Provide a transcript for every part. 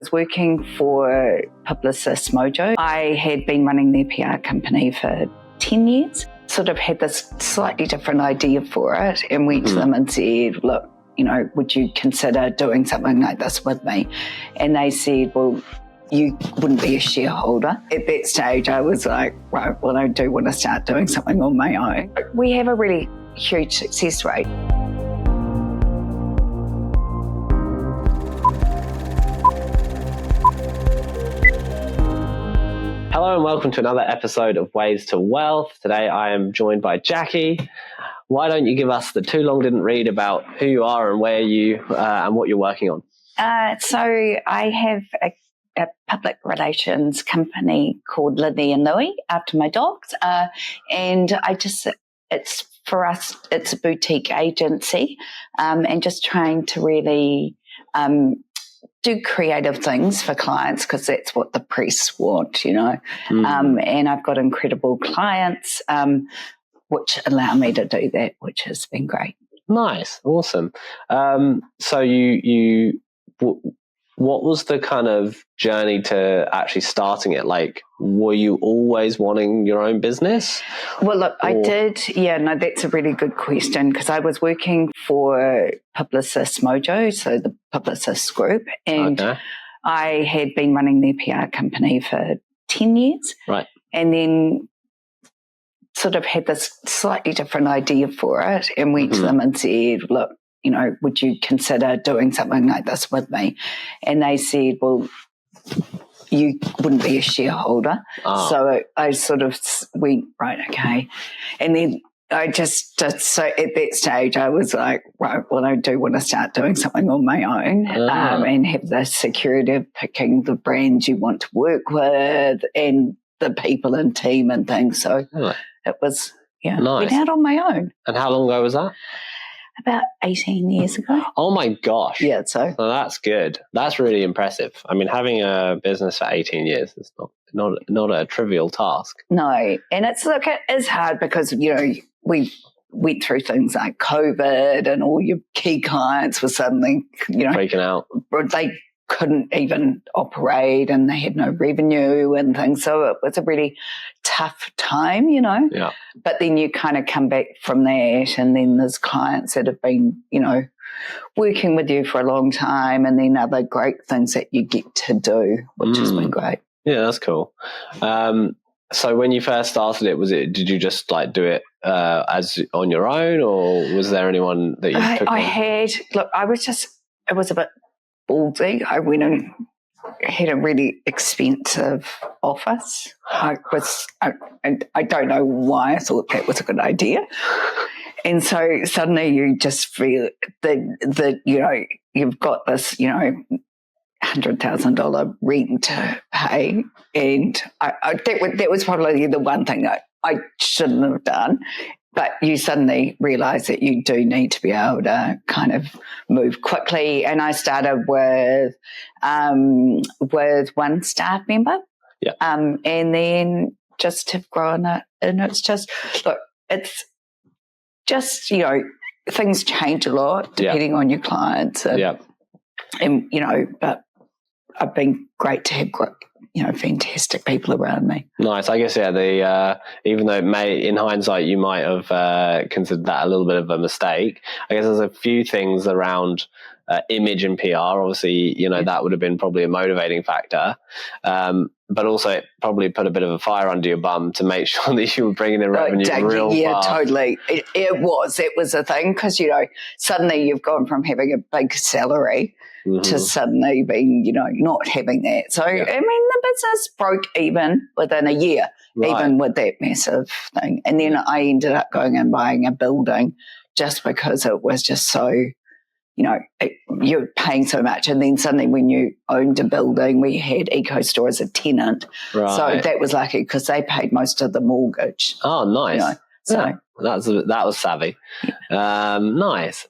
was working for Publicis Mojo. I had been running their PR company for 10 years, sort of had this slightly different idea for it and went to them and said, look, you know, would you consider doing something like this with me? And they said, well, you wouldn't be a shareholder. At that stage, I was like, right, well, I do want to start doing something on my own. We have a really huge success rate. Hello and welcome to another episode of Ways to Wealth. Today I am joined by Jacqui. Why don't you give us the too long didn't read about who you are and where you and what you're working on? So I have a public relations company called Lily and Louie after my dogs, and it's for us, it's a boutique agency, and just trying to really do creative things for clients because that's what the press want, you know. And I've got incredible clients, which allow me to do that, which has been great. Nice, awesome. So what was the kind of journey to actually starting it? Like, were you always wanting your own business? Well, look, I did. Yeah, no, that's a really good question because I was working for Publicis Mojo, so the Publicis group, and I had been running their PR company for 10 years. Right. And then sort of had this slightly different idea for it and went to them and said, look, you know, would you consider doing something like this with me? And they said, well, you wouldn't be a shareholder. So I sort of went, right, okay. And then I just so at that stage, I was like, right, well, I do want to start doing something on my own and have the security of picking the brands you want to work with and the people and team and things. So it was, went out on my own. And how long ago was that? About 18 years ago. Oh my gosh. Yeah, so that's good. That's really impressive. I mean, having a business for 18 years is not a trivial task. No, and it is hard because, you know, we went through things like COVID and all your key clients were suddenly, you know, freaking out. They couldn't even operate and they had no revenue and things. So it was a really tough time, you know. Yeah. But then you kind of come back from that and then there's clients that have been, you know, working with you for a long time and then other great things that you get to do, which has been great. Yeah, that's cool. So when you first started it, did you just like do it as on your own or was there anyone that you took on? It was a bit ballsy. I went and had a really expensive office. I don't know why I thought that was a good idea. And so suddenly you just feel that you know, you've got this, you know, $100,000 rent to pay. And that was probably the one thing that I shouldn't have done. But you suddenly realise that you do need to be able to kind of move quickly. And I started with one staff member, and then just have grown it. And it's just, look, it's just, you know, things change a lot depending on your clients. And you know, but I've been great to have you know, fantastic people around me. Nice. I guess, even though it may, in hindsight, you might have considered that a little bit of a mistake. I guess there's a few things around image and PR. Obviously, you know, that would have been probably a motivating factor. But also it probably put a bit of a fire under your bum to make sure that you were bringing in revenue real fast. Totally. It was a thing because, you know, suddenly you've gone from having a big salary to suddenly being, you know, not having that. So, I mean, the business broke even within a year, even with that massive thing. And then I ended up going and buying a building just because it was just so, you know, you're paying so much. And then suddenly when you owned a building, we had EcoStore as a tenant. Right. So that was lucky because they paid most of the mortgage. Oh, nice. You know, so that was savvy. Nice.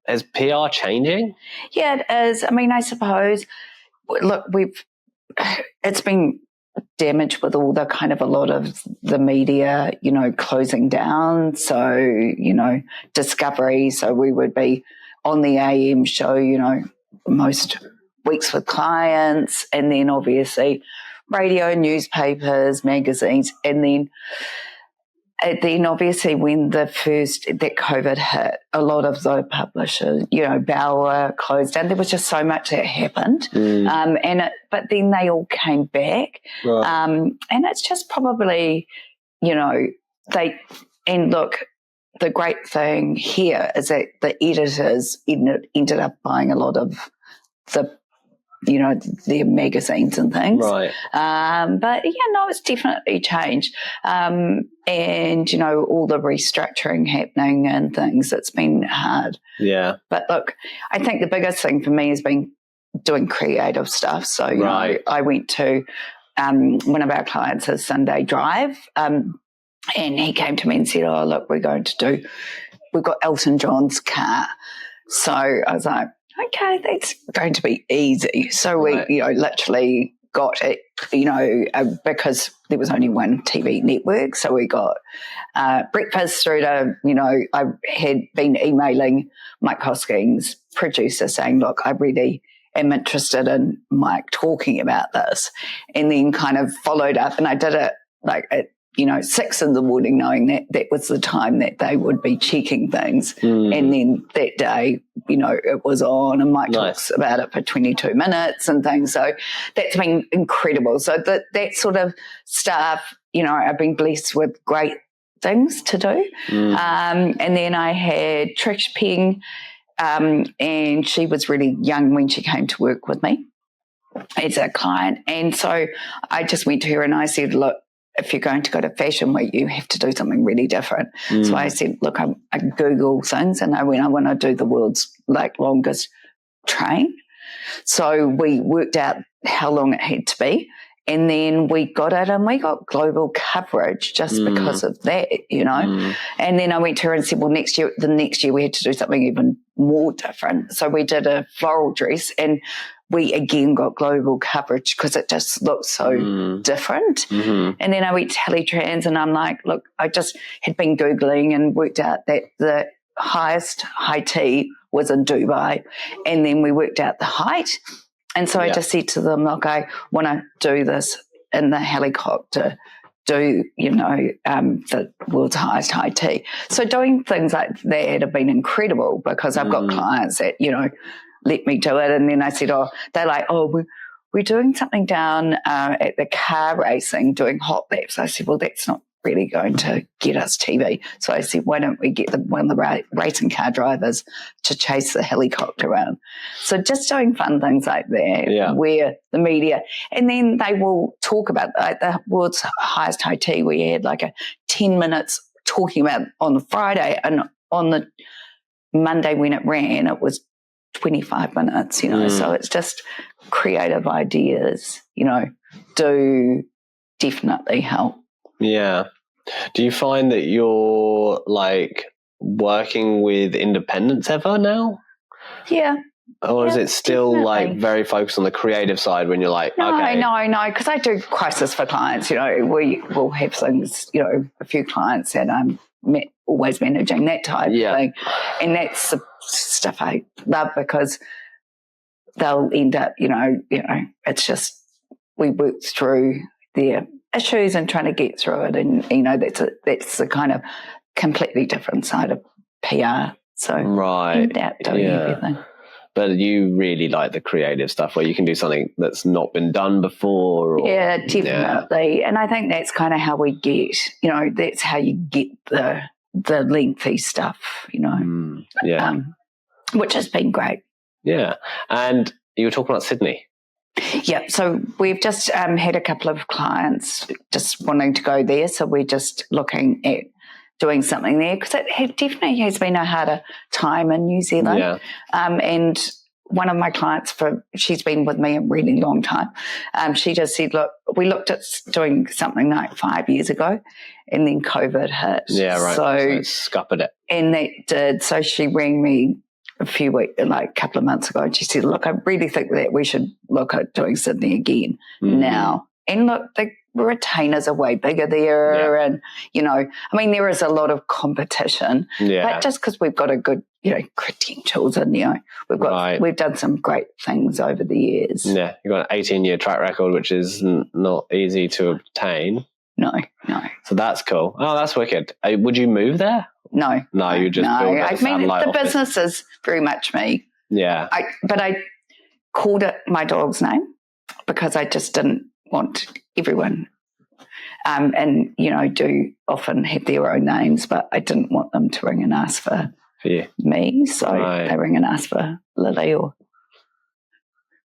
Is PR changing? Yeah, it is. I mean, I suppose, look, it's been damaged with all the kind of a lot of the media, you know, closing down. So, you know, Discovery. So we would be on the AM show, you know, most weeks with clients, and then obviously radio, newspapers, magazines, and then obviously when that COVID hit, a lot of the publishers, Bauer closed down. There was just so much that happened. But then they all came back. Right. And it's just probably, and look, the great thing here is that the editors ended up buying a lot of their magazines and things. Right. But it's definitely changed. And, all the restructuring happening and things, it's been hard. Yeah. But look, I think the biggest thing for me has been doing creative stuff. So, I went to one of our clients, a Sunday Drive, and he came to me and said, oh, look, we've got Elton John's car. So I was like, okay, that's going to be easy. So we, literally got it, because there was only one TV network. So we got breakfast through to, I had been emailing Mike Hosking's producer saying, look, I really am interested in Mike talking about this. And then kind of followed up, and I did it like at 6 a.m, knowing that was the time that they would be checking things. And then that day, it was on, and Mike talks about it for 22 minutes and things. So that's been incredible. So that sort of stuff, I've been blessed with great things to do. And then I had Trish Peng, and she was really young when she came to work with me as a client. And so I just went to her and I said, look, if you're going to go to Fashion Week, you have to do something really different. So I said, look, I Google things, and I want to do the world's longest train. So we worked out how long it had to be, and then we got it, and we got global coverage just because of that, And then I went to her and said, well, the next year we had to do something even more different. So we did a floral dress, and we again got global coverage because it just looked so different. And then I went to Teletrans, and I'm like, look, I just had been Googling and worked out that the highest high tea was in Dubai. And then we worked out the height. And so I just said to them, look, I want to do this in the helicopter, the world's highest high tea. So doing things like that have been incredible because I've got clients that, let me do it. And then I said, we're doing something down at the car racing, doing hot laps. I said, well, that's not really going to get us TV. So I said, why don't we get one of the racing car drivers to chase the helicopter around? So just doing fun things like that, where the media, and then they will talk about the world's highest high tea. We had a 10 minutes talking about on the Friday, and on the Monday when it ran, it was 25 minutes, so it's just creative ideas, do definitely help. Yeah. Do you find that you're working with independents ever now? Yeah. Or is it still very focused on the creative side when you're No, because I do crisis for clients, we will have things, a few clients that I'm always managing that type of thing. And that's the stuff I love because they'll end up, it's just we work through their issues and trying to get through it. And, that's the kind of completely different side of PR. So end up doing everything. But you really like the creative stuff where you can do something that's not been done before. Yeah, definitely. And I think that's kind of how we get, that's how you get the lengthy stuff, which has been great. Yeah. And you were talking about Sydney. Yeah. So we've just had a couple of clients just wanting to go there. So we're just looking at doing something there because it definitely has been a harder time in New Zealand. Yeah. And one of my clients, she's been with me a really long time. She just said, look, we looked at doing something 5 years ago and then COVID hit. Yeah, right. So scuppered it. And that did. So she rang me a couple of months ago, and she said, look, I really think that we should look at doing Sydney again now. And look, retainers are way bigger there. Yeah. And, you know, I mean, there is a lot of competition. Yeah. But just because we've got a good, you know, credentials and, you know, we've done some great things over the years. Yeah. You've got an 18-year track record, which is not easy to obtain. No. So that's cool. Oh, that's wicked. Would you move there? No, you just build I mean, the office. business is very much me. Yeah. But I called it my dog's name because I just didn't want everyone, and, you know, do often have their own names, but I didn't want them to ring and ask for me. So they ring and ask for Lily or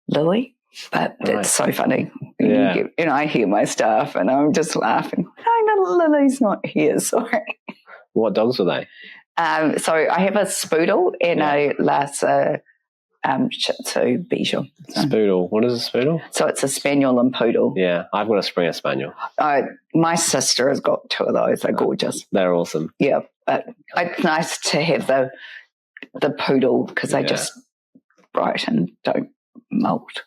Louie. But it's so funny. Yeah. You know, I hear my staff and I'm just laughing. No, Lily's not here, sorry. What dogs are they? So I have a Spoodle and a Lhasa Shih Tzu Bichon. So. Spoodle. What is a Spoodle? So it's a Spaniel and Poodle. Yeah, I've got a Springer Spaniel. My sister has got 2 of those. They're gorgeous. They're awesome. Yeah, but it's nice to have the Poodle because they just bright and don't molt.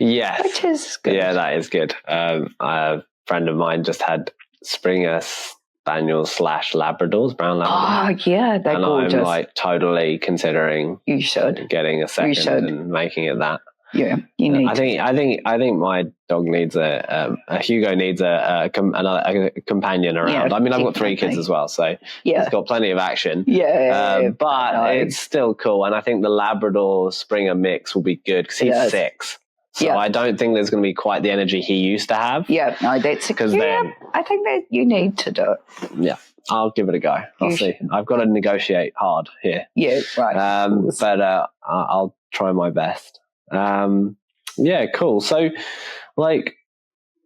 Yes. Which is good. Yeah, that is good. A friend of mine just had Springer Spaniels / Labradors, brown Labradors. Oh, yeah, they're gorgeous. I'm like totally considering you should getting a second and making it that. Yeah, you need. I think my dog needs a Hugo needs a companion around. I mean, I've got 3 kids as well, so he's got plenty of action. Yeah, but it's still cool, and I think the Labrador Springer mix will be good because he's 6. So I don't think there's going to be quite the energy he used to have. Yeah, no, that's because I think that you need to do it. Yeah, I'll give it a go. I'll see. I've got to negotiate hard here. Yeah, right. But I'll try my best. Yeah, cool. So, like,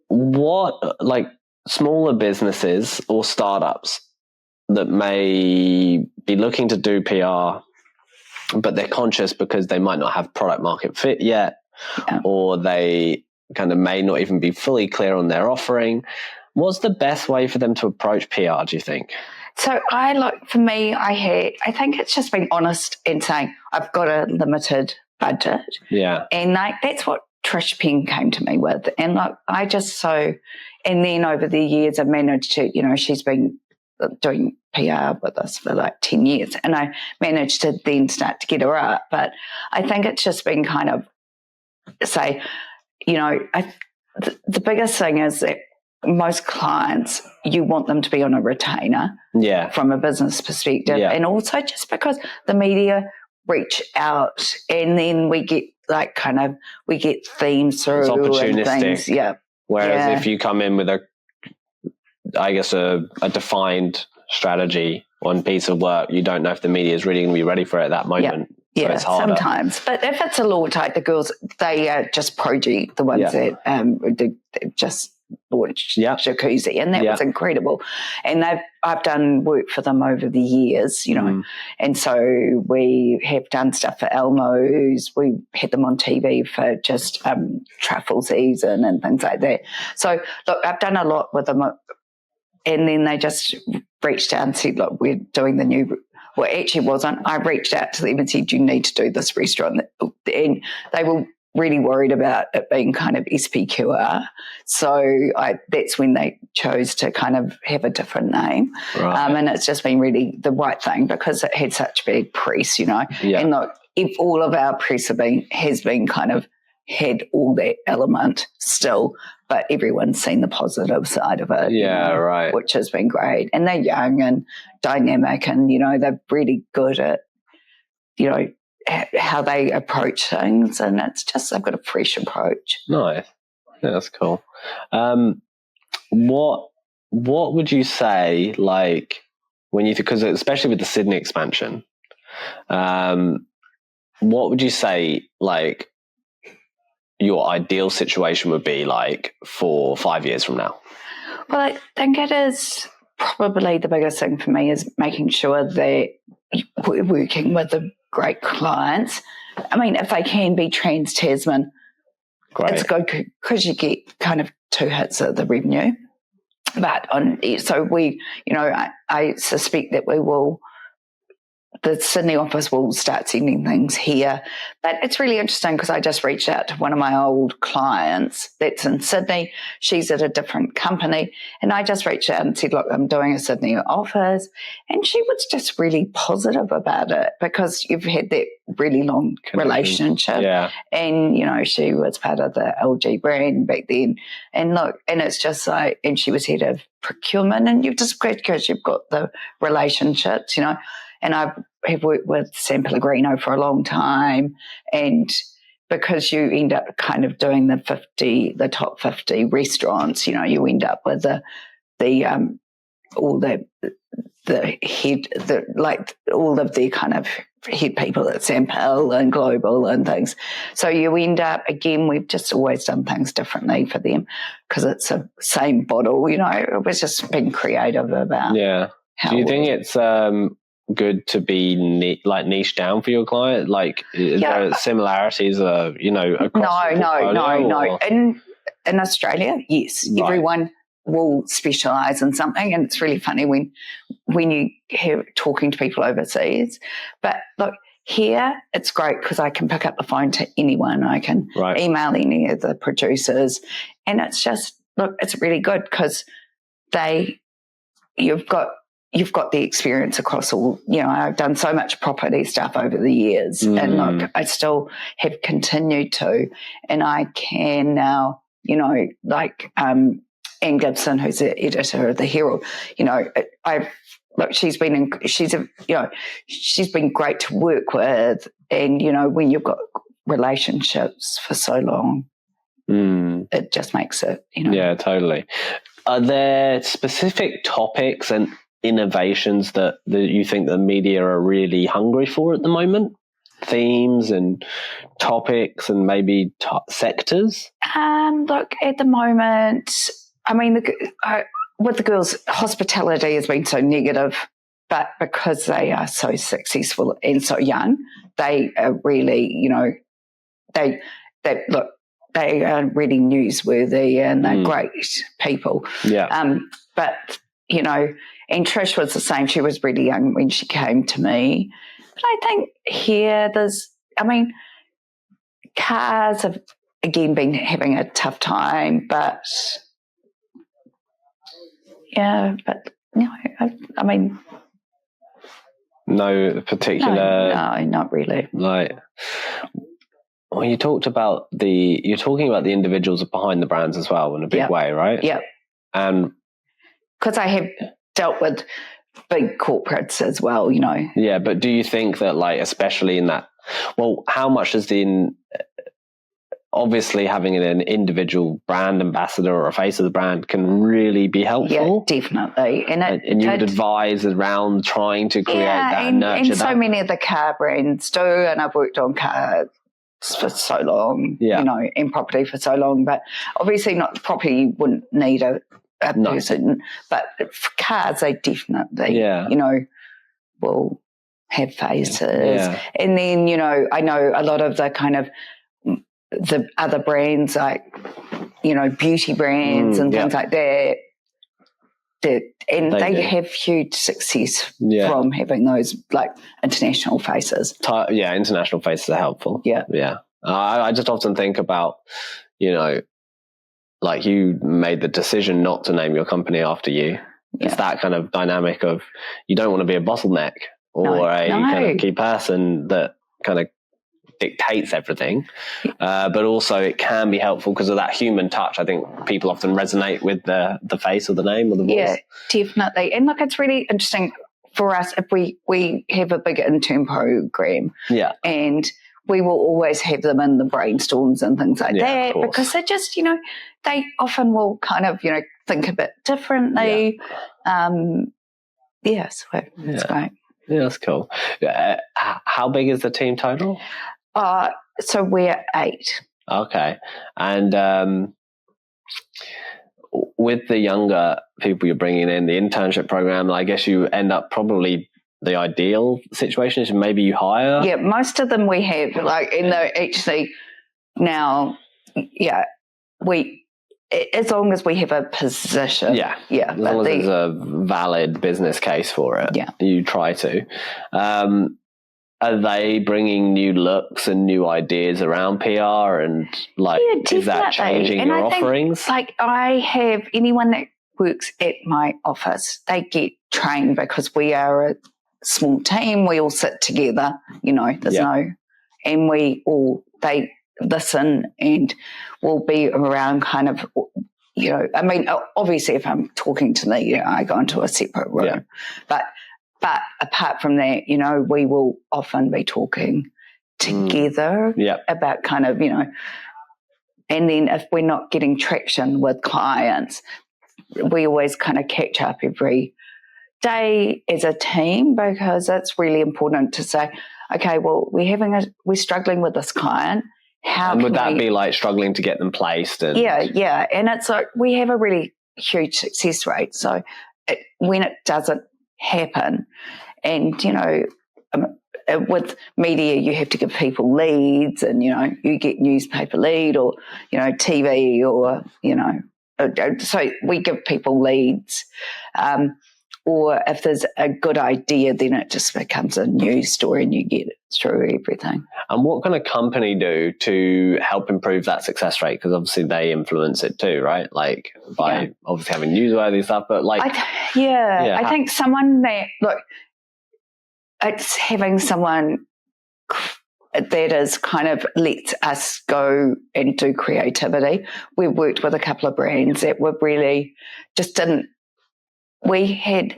what, like, smaller businesses or startups that may be looking to do PR, but they're conscious because they might not have product market fit yet, or they kind of may not even be fully clear on their offering. What's the best way for them to approach PR, do you think? So for me, I think it's just being honest and saying, I've got a limited budget. Yeah. And that's what Trish Penn came to me with. And and then over the years I've managed to, you know, she's been doing PR with us for like 10 years and I managed to then start to get her up. But I think it's just been kind of say, you know, the biggest thing is that most clients, you want them to be on a retainer from a business perspective. Yeah. And also just because the media reach out and then we get themes through. It's opportunistic. And things. Yeah. Whereas if you come in with a defined strategy on piece of work, you don't know if the media is really going to be ready for it at that moment. So it's harder. Sometimes. But if it's a law type, the girls, they are just project, the ones that just launched Jacuzzi, and that was incredible. And I've done work for them over the years, you know, and so we have done stuff for Elmo's. We had them on TV for just truffle season and things like that. So look, I've done a lot with them, and then they just reached out and said, look, we're doing the new. Well, it actually wasn't. I reached out to them and said, you need to do this restaurant. And they were really worried about it being kind of SPQR. So that's when they chose to kind of have a different name. Right. And it's just been really the right thing because it had such big press, you know. Yeah. And look, if all of our press has been kind of had all that element still, but everyone's seen the positive side of it. Yeah, right. Which has been great. And they're young and dynamic and, you know, they're really good at, you know, how they approach things. And it's just, they've got a fresh approach. Nice. Yeah, that's cool. What would you say, like, when you, because especially with the Sydney expansion, what would you say, like, your ideal situation would be like for 5 years from now? Well, I think it is probably the biggest thing for me is making sure that we're working with the great clients. I mean, if they can be trans-Tasman, it's good because you get kind of 2 hits of the revenue. But so we, you know, I suspect that we will the Sydney office will start sending things here. But it's really interesting because I just reached out to one of my old clients that's in Sydney. She's at a different company. And I just reached out and said, look, I'm doing a Sydney office. And she was just really positive about it because you've had that really long relationship. Yeah. And, you know, she was part of the LG brand back then. And look, and it's just like, and she was head of procurement, and you've just great because you've got the relationships, you know. And I have worked with San Pellegrino for a long time, and because you end up kind of doing the top 50 restaurants, you know, you end up with all the head, all of the kind of head people at San Pel and Global and things. So you end up, again, we've just always done things differently for them because it's the same bottle, you know. It was just being creative about. Yeah. Do you think it's good to be niche down for your client? Like, is there similarities, you know, across No. In Australia, yes, right. Everyone will specialise in something, and it's really funny when you hear talking to people overseas. But look, here it's great because I can pick up the phone to anyone. I can email any of the producers, and it's just, look, it's really good because you've got the experience across all, you know. I've done so much property stuff over the years, and look, I still have continued to, and I can now, you know, like Anne Gibson, who's the editor of the Herald, you know, she's been great to work with, and you know, when you've got relationships for so long, it just makes it, you know. Yeah, totally. Are there specific topics and innovations that you think the media are really hungry for at the moment? Themes and topics and maybe sectors? Look, at the moment, I mean, with the girls, hospitality has been so negative, but because they are so successful and so young, they are really, you know, they are really newsworthy and they're great people. Yeah. But, you know, and Trish was the same. She was really young when she came to me. But I think here cars have, again, been having a tough time, but no, no particular. No, not really. Like, well, you're talking about the individuals behind the brands as well in a big way, right? Yeah. And because I have dealt with big corporates as well, you know. Yeah, but do you think that, like, especially in that, well, how much does obviously having an individual brand ambassador or a face of the brand can really be helpful? Yeah, definitely. And you would advise around trying to create that and nurture that? And so many of the car brands do, and I've worked on cars for so long, you know, in property for so long, but obviously not property, you wouldn't need a person, but for cars, they definitely, you know, will have faces. Yeah. And then, you know, I know a lot of the kind of the other brands, like, you know, beauty brands and things like that, they have huge success from having those, like, international faces. International faces are helpful. Yeah. I just often think about, you know, like, you made the decision not to name your company after you. It's that kind of dynamic of, you don't want to be a bottleneck or kind of key person that kind of dictates everything, but also it can be helpful because of that human touch. I think people often resonate with the face or the name or the voice. Yeah, definitely. And look, it's really interesting for us if we have a big intern program, and we will always have them in the brainstorms and things like that, because they just, you know, they often will kind of, you know, think a bit differently. So it's great. Yeah, that's cool. How big is the team total? So we're 8. Okay. And with the younger people you're bringing in, the internship program, I guess you end up probably, the ideal situation is maybe you hire? Yeah, most of them we have, like, in the actually now, we as long as we have a position. Yeah. Yeah. As long as there's a valid business case for it, you try to. Are they bringing new looks and new ideas around PR and is that changing your offerings? I have anyone that works at my office, they get trained because we are a small team. We all sit together, and they listen and will be around kind of, obviously if I'm talking to me, I go into a separate room, but apart from that, we will often be talking together about kind of, and then if we're not getting traction with clients, we always kind of catch up every day as a team, because it's really important to say, okay, well, we're struggling with this client. And would that be like struggling to get them placed? And yeah. And it's like we have a really huge success rate. So when it doesn't happen, and with media you have to give people leads, and you get newspaper lead or TV or so we give people leads, or if there's a good idea, then it just becomes a news story and you get it through everything. And what can a company do to help improve that success rate? Because obviously they influence it too, right? Like by obviously having newsworthy stuff, but I think someone it's having someone that is kind of lets us go and do creativity. We've worked with a couple of brands that were really we had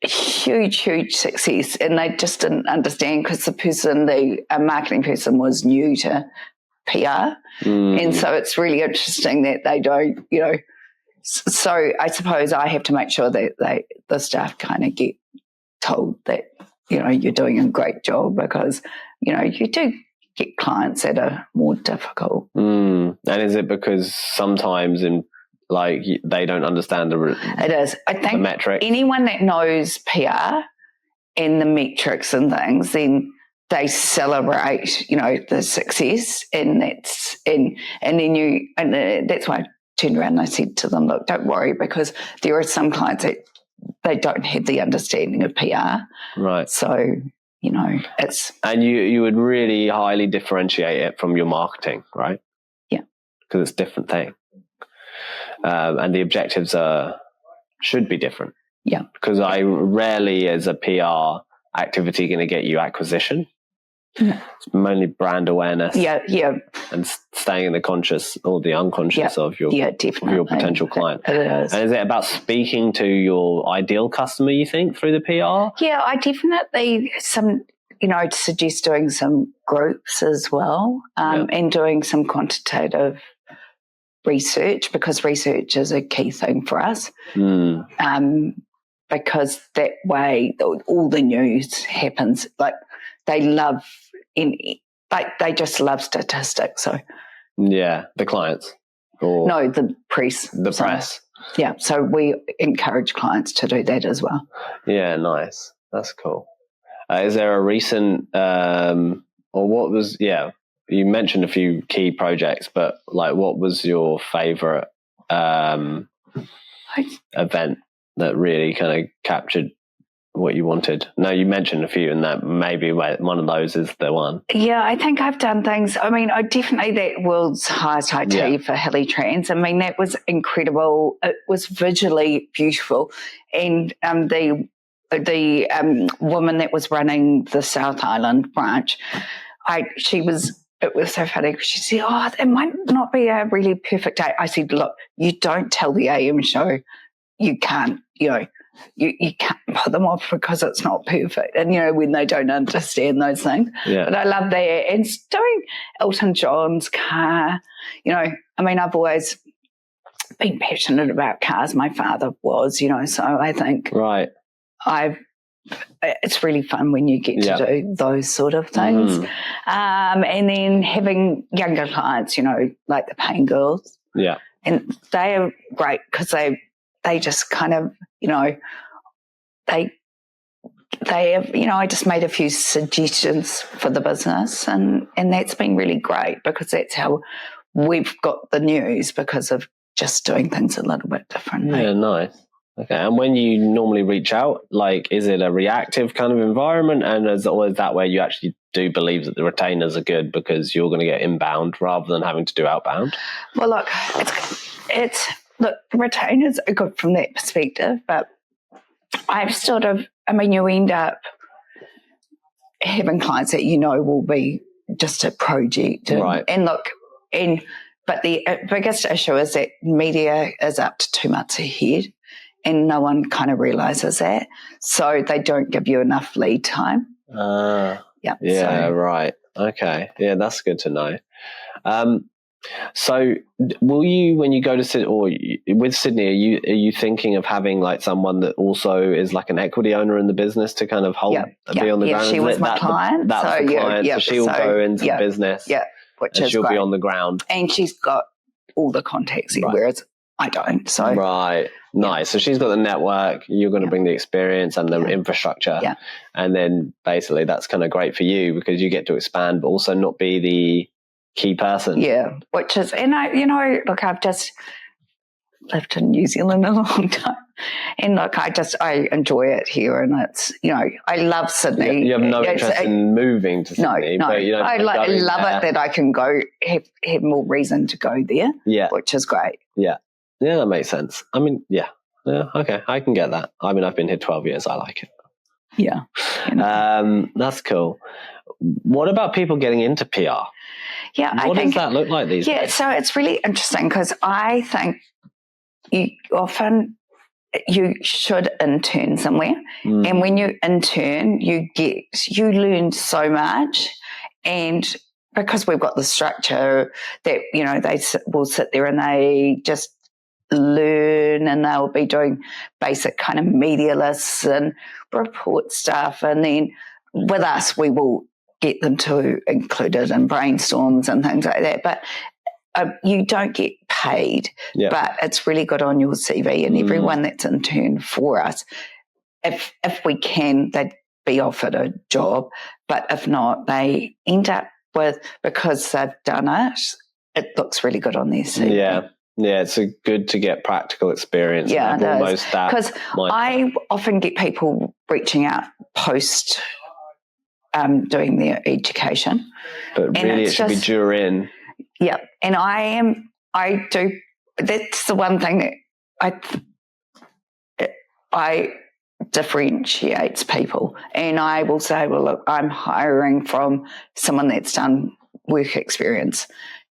huge success, and they just didn't understand because the marketing person was new to PR. And so it's really interesting that they don't, so I suppose I have to make sure that the staff kind of get told that, you're doing a great job, because, you do get clients that are more difficult. And is it because sometimes they don't understand it is. I think the metrics? Anyone that knows PR and the metrics and things, then they celebrate, the success, and that's then that's why I turned around and I said to them, look, don't worry, because there are some clients that they don't have the understanding of PR. Right. So, it's... And you would really highly differentiate it from your marketing, right? Yeah. Because it's a different thing. And the objectives should be different. Yeah. Because I rarely, as a PR activity, going to get you acquisition. Yeah. It's mainly brand awareness. Yeah. And staying in the conscious or the unconscious of your potential client. It is. And is it about speaking to your ideal customer, you think, through the PR? Yeah, I definitely suggest doing some groups as well, and doing some quantitative research, because research is a key thing for us. Because that way all the news happens. They just love statistics. So the clients, or no, the press. Press. Yeah, so we encourage clients to do that as well. Yeah, nice. That's cool. Is there a recent or what was you mentioned a few key projects, but what was your favorite event that really kind of captured what you wanted? No, you mentioned a few, and that maybe one of those is the one. Yeah, I think I've done things. I mean, definitely that World's Highest IT for Hilly Trans. I mean, that was incredible. It was visually beautiful, and the woman that was running the South Island branch, it was so funny because she said, "Oh, it might not be a really perfect day." I said, "Look, you don't tell the AM show you can't, you can't put them off because it's not perfect." And, when they don't understand those things. Yeah. But I love that. And doing Elton John's car, I mean, I've always been passionate about cars. My father was, so I think it's really fun when you get to do those sort of things. And then having younger clients, like the Pain Girls. Yeah. And they are great because they just kind of, they have, I just made a few suggestions for the business, and that's been really great, because that's how we've got the news because of just doing things a little bit differently. Yeah, nice. Okay, and when you normally reach out, like, is it a reactive kind of environment, and is that where you actually do believe that the retainers are good because you're going to get inbound rather than having to do outbound? Well, look, look, retainers are good from that perspective, but you end up having clients that will be just a project, right? And look, but the biggest issue is that media is up to 2 months ahead. And no one kind of realises that. So they don't give you enough lead time. Right. Okay. Yeah, that's good to know. So will you, when you go to Sydney, or with Sydney, are you thinking of having like someone that also is like an equity owner in the business to kind of be on the ground? She was my client. That's the client. So she'll go into the business. Yeah. Which is she'll great. be on the ground. And she's got all the contacts, whereas I don't. So right. Nice. So she's got the network, you're going to bring the experience and the infrastructure. Yeah. And then basically that's kind of great for you because you get to expand, but also not be the key person. Yeah. Which is, and look, I've just lived in New Zealand a long time. And look, I enjoy it here, and it's, I love Sydney. You have no interest in moving to Sydney. No. But I love it that I can go, have more reason to go there. Yeah. Which is great. Yeah. Yeah, that makes sense. I mean, yeah, okay, I can get that. I mean, I've been here 12 years. I like it. Yeah. That's cool. What about people getting into PR? Yeah, what does that look like these days? Yeah, so it's really interesting because I think you should intern somewhere. And when you intern, you learn so much. And because we've got the structure that, they will sit there and they just learn, and they'll be doing basic kind of media lists and report stuff. And then with us, we will get them to include it in brainstorms and things like that. But you don't get paid, but it's really good on your CV. And everyone that's interned for us, if we can, they'd be offered a job. But if not, they end up with, because they've done it, it looks really good on their CV. Yeah, it's good to get practical experience. Yeah, it is. Because I often get people reaching out post doing their education. But really it should be during. Yeah, and I do, that's the one thing that I differentiates people. And I will say, well, look, I'm hiring from someone that's done work experience.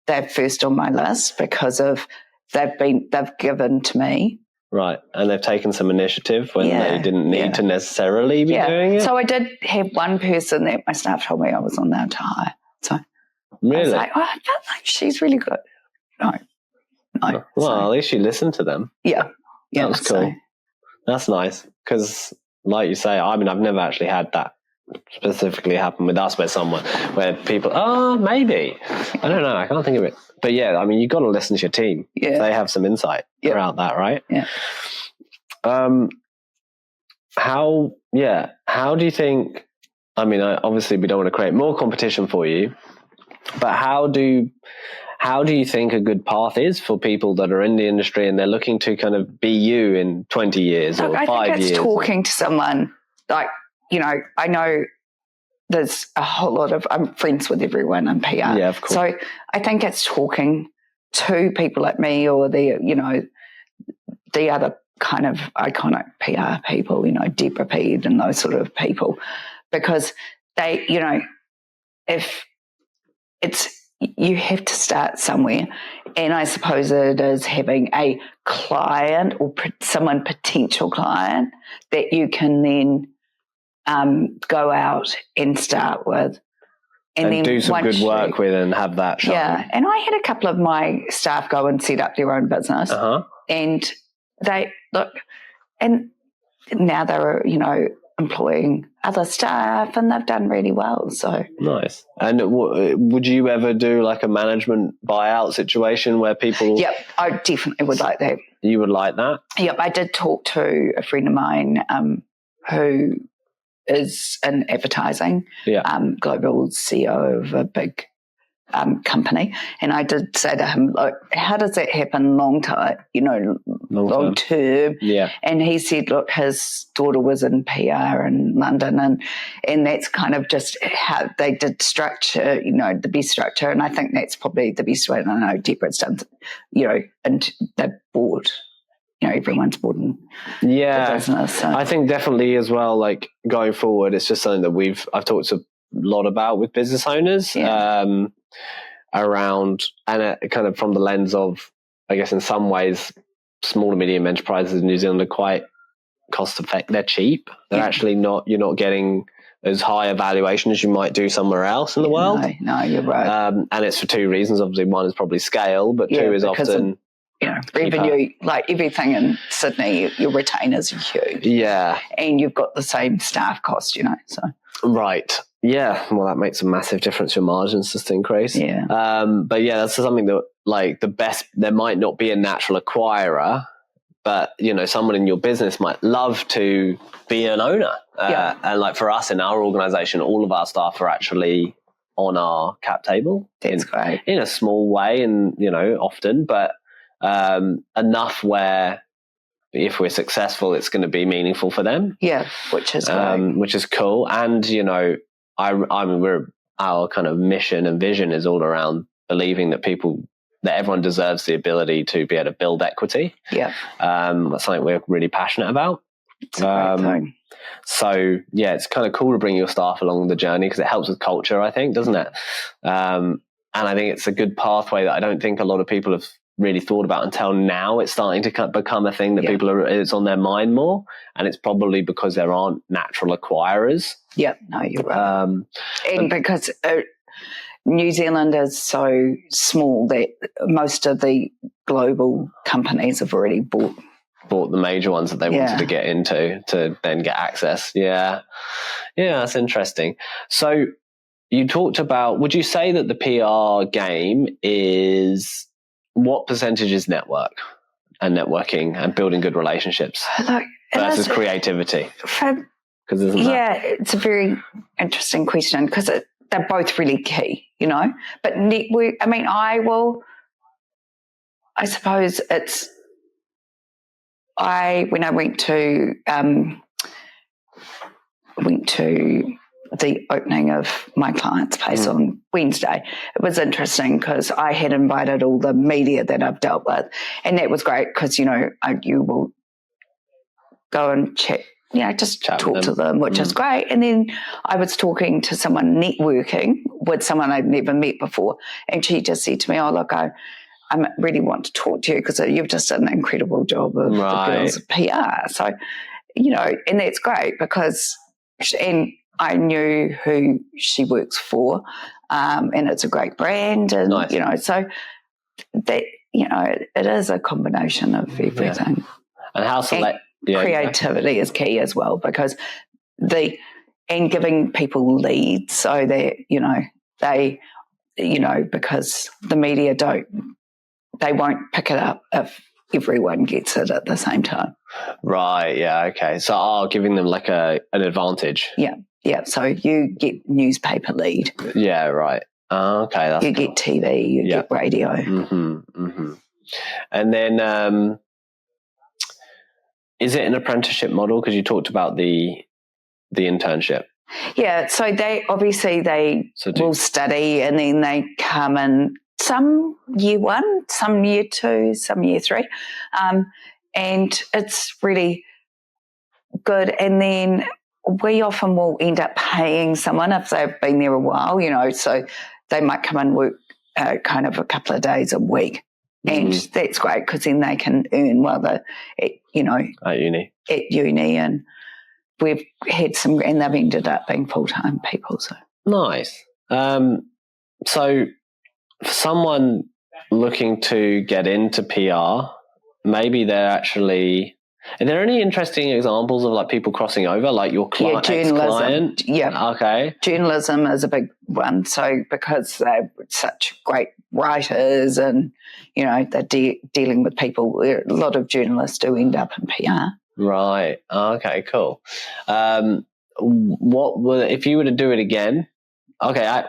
They're first on my list because of they've given to me. Right. And they've taken some initiative when they didn't need to necessarily be doing it. So I did have one person that my staff told me I was allowed to hire. So really? I was like, I felt like she's really good. No. Well, at least you listened to them. Yeah. That was cool. That's nice. Because like you say, I mean, I've never actually had that specifically happen with us where people, maybe. I don't know. I can't think of it. But yeah, I mean, you've got to listen to your team. Yeah. They have some insight around that, right? Yeah. How do you think, I mean, obviously we don't want to create more competition for you, but how do you think a good path is for people that are in the industry and they're looking to kind of be you in 20 years or 5 years? I think it's talking to someone like, I know there's a whole lot of, I'm friends with everyone in PR. Yeah, of course. So I think it's talking to people like me or the other kind of iconic PR people, Deborah Peed and those sort of people, because they, if it's, you have to start somewhere. And I suppose it is having a client or someone potential client that you can then go out and start with. And then do some good work with and have that shine. Yeah. And I had a couple of my staff go and set up their own business. And they, look, and now they're, employing other staff and they've done really well. So nice. And would you ever do like a management buyout situation where people... Yep, I definitely would like that. You would like that? Yep, I did talk to a friend of mine who is in advertising, global CEO of a big company, and I did say to him, look, how does that happen long term? Long term. Yeah. And he said, look, his daughter was in PR in London, and that's kind of just how they did structure, the best structure. And I think that's probably the best way. And I know Deborah's done, and they've bought. Everyone's bought in the business. So. I think definitely as well, like going forward, it's just something that I've talked a lot about with business owners around, and kind of from the lens of, I guess in some ways, small and medium enterprises in New Zealand are quite cost effective. They're cheap. They're actually you're not getting as high a valuation as you might do somewhere else in the world. No, you're right. And it's for two reasons. Obviously, one is probably scale, but two is often... revenue, like everything in Sydney, your retainers are huge. Yeah. And you've got the same staff cost, so. Right. Yeah. Well, that makes a massive difference. Your margins just increase. Yeah. But yeah, that's something that, like, there might not be a natural acquirer, but, someone in your business might love to be an owner. And like for us in our organization, all of our staff are actually on our cap table. That's great. In a small way and, often, but enough where if we're successful, it's going to be meaningful for them. Yeah, which is great. Which is cool. And, our kind of mission and vision is all around believing that everyone deserves the ability to be able to build equity. Yeah. That's something we're really passionate about. It's a great thing. So, yeah, it's kind of cool to bring your staff along the journey because it helps with culture, I think, doesn't it? And I think it's a good pathway that I don't think a lot of people have really thought about until now. It's starting to become a thing that it's on their mind more, and it's probably because there aren't natural acquirers. Yeah, no, you're right. And because New Zealand is so small that most of the global companies have already bought the major ones that they wanted to get into to then get access. Yeah, that's interesting. So you talked about, would you say that the PR game is... What percentage is networking and building good relationships versus creativity? It's a very interesting question because they're both really key, But network, I suppose it's, when I went to the opening of my client's place on Wednesday, it was interesting because I had invited all the media that I've dealt with, and that was great because, you will go and chat, just talk to them, which is great. And then I was talking to someone, networking with someone I'd never met before, and she just said to me, oh, look, I really want to talk to you because you've just done an incredible job of the girls of PR. So, and that's great because... and I knew who she works for, and it's a great brand, and so that it is a combination of everything. Yeah. And how creativity is key as well because giving people leads so that they because the media they won't pick it up if everyone gets it at the same time. Right. Yeah. Okay. So giving them like an advantage. Yeah. Yeah, so you get newspaper lead. Yeah, right. Okay, that's you cool. Get TV, you get radio. Mm-hmm, mm-hmm. And then, is it an apprenticeship model? Because you talked about the internship. Yeah, so they obviously will study and then they come in some year 1, some year 2, some year 3, and it's really good. And then we often will end up paying someone if they've been there a while, so they might come and work kind of a couple of days a week. And that's great because then they can earn while they're at uni. And we've had some, and they've ended up being full-time people. So nice. So for someone looking to get into PR, maybe they're actually... Are there any interesting examples of like people crossing over, like your client, ex-client? Yeah. Okay. Journalism is a big one. So because they're such great writers and, they're dealing with people, a lot of journalists do end up in PR. Right. Okay, cool. If you were to do it again, Okay,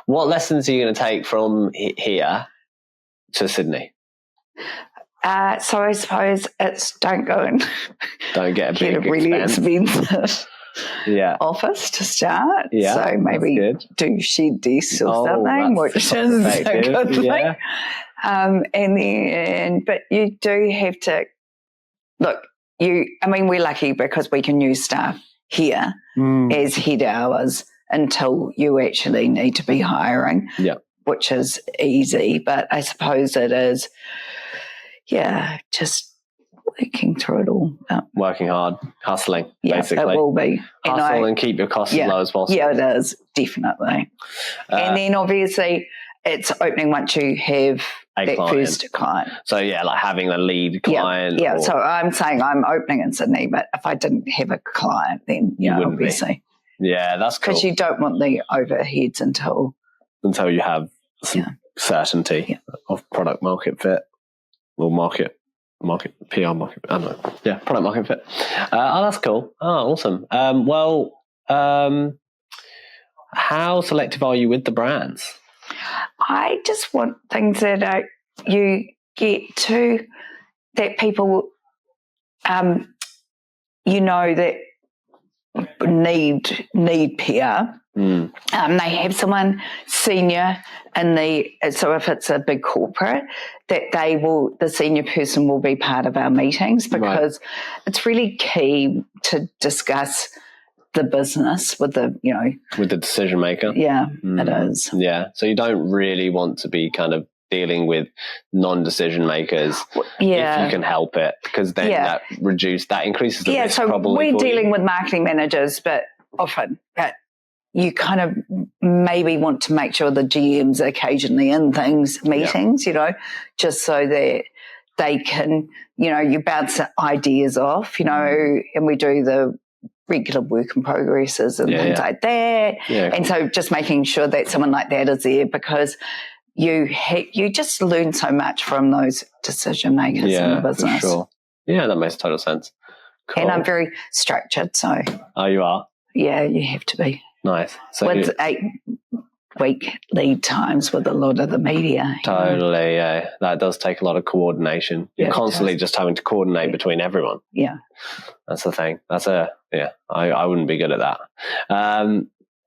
what lessons are you going to take from here to Sydney? So I suppose it's don't go and don't get a really expensive office to start. Yeah, so maybe do shared desks or something, which is a good thing. But you do have to look. We're lucky because we can use staff here as head hours until you actually need to be hiring. Yeah, which is easy. But I suppose it is. Yeah, just working through it all. Working hard, hustling, basically. It will be. Hustle and keep your costs as low as possible. Yeah, it is, definitely. And then obviously it's opening once you have that first client. So like having a lead client. Yeah, so I'm saying I'm opening in Sydney, but if I didn't have a client, then, obviously. Yeah, that's cool. Because you don't want the overheads until you have some certainty of product market fit. Or market, PR market, I don't know. Yeah, product market fit. That's cool. Oh, awesome. How selective are you with the brands? I just want things that you get to, that people, that need PR. They have someone senior so if it's a big corporate, that the senior person will be part of our meetings, because it's really key to discuss the business with the decision maker. Yeah, it is. Yeah. So you don't really want to be kind of dealing with non-decision makers if you can help it, because then that increases the risk. So we're dealing with marketing managers, but often you kind of maybe want to make sure the GM's occasionally in meetings, just so that they can, you bounce ideas off, and we do the regular work in progresses and things like that. Yeah, and so just making sure that someone like that is there, because you just learn so much from those decision makers in the business. For sure. Yeah, that makes total sense. Cool. And I'm very structured, so. Oh, you are? Yeah, you have to be. Nice. So with 8-week lead times with a lot of the media. Totally, yeah. That does take a lot of coordination. You're constantly just having to coordinate between everyone. Yeah. That's the thing. I wouldn't be good at that.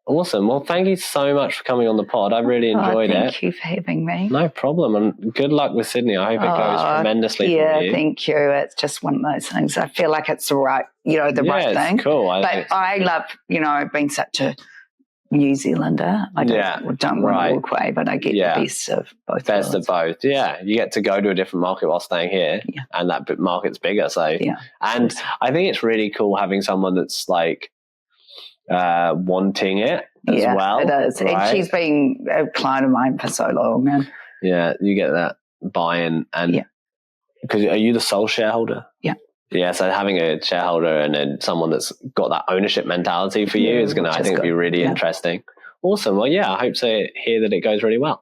Awesome. Well, thank you so much for coming on the pod. I really enjoyed it. Thank you for having me. No problem. And good luck with Sydney. I hope it goes tremendously for you. Yeah, thank you. It's just one of those things. I feel like it's the right thing. Cool. I love, I've been such a New Zealander. I don't want to walk away, but I get the best of both. Best of both. Yeah. You get to go to a different market while staying here, and that market's bigger. So, and I think it's really cool having someone that's like, wanting it as well. It is. Right? And she's been a client of mine for so long. And you get that buy-in. And because are you the sole shareholder? Yeah, so having a shareholder and then someone that's got that ownership mentality for you is going to, I think, be really interesting. Awesome. Well, I hope to hear that it goes really well.